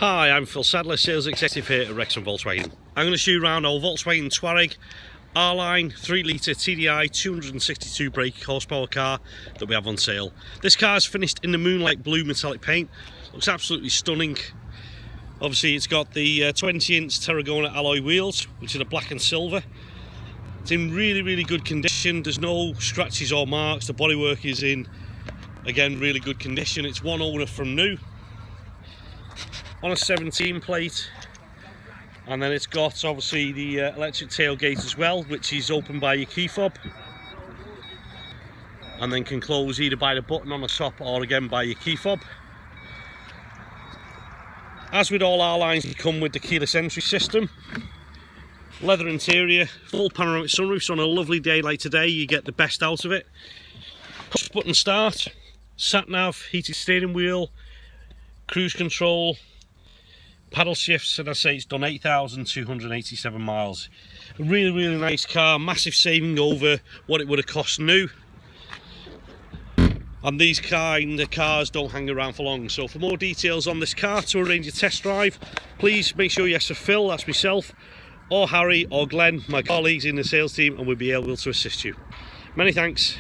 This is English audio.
Hi, I'm Phil Sadler, Sales Executive here at Wrexham Volkswagen. I'm going to show you around our Volkswagen Touareg R-Line 3-litre TDI 262 brake horsepower car that we have on sale. This car is finished in the Moonlight blue metallic paint. Looks absolutely stunning. Obviously it's got the 20-inch Tarragona alloy wheels, which are the black and silver. It's in really good condition. There's no scratches or marks. The bodywork is in, again, really good condition. It's one owner from new, on a 17 plate, and then it's got obviously the electric tailgate as well, which is opened by your key fob and then can close either by the button on the top or again by your key fob. As with all our lines, they come with the keyless entry system, leather interior, full panoramic sunroof, so on a lovely day like today you get the best out of it. Push button start, sat nav, heated steering wheel, cruise control, paddle shifts, and I say it's done 8,287 miles. A really nice car, massive saving over what it would have cost new. And these kind of cars don't hang around for long. So for more details on this car, to arrange a test drive, please make sure you ask for Phil, that's myself, or Harry or Glenn, my colleagues in the sales team, and we'll be able to assist you. Many thanks.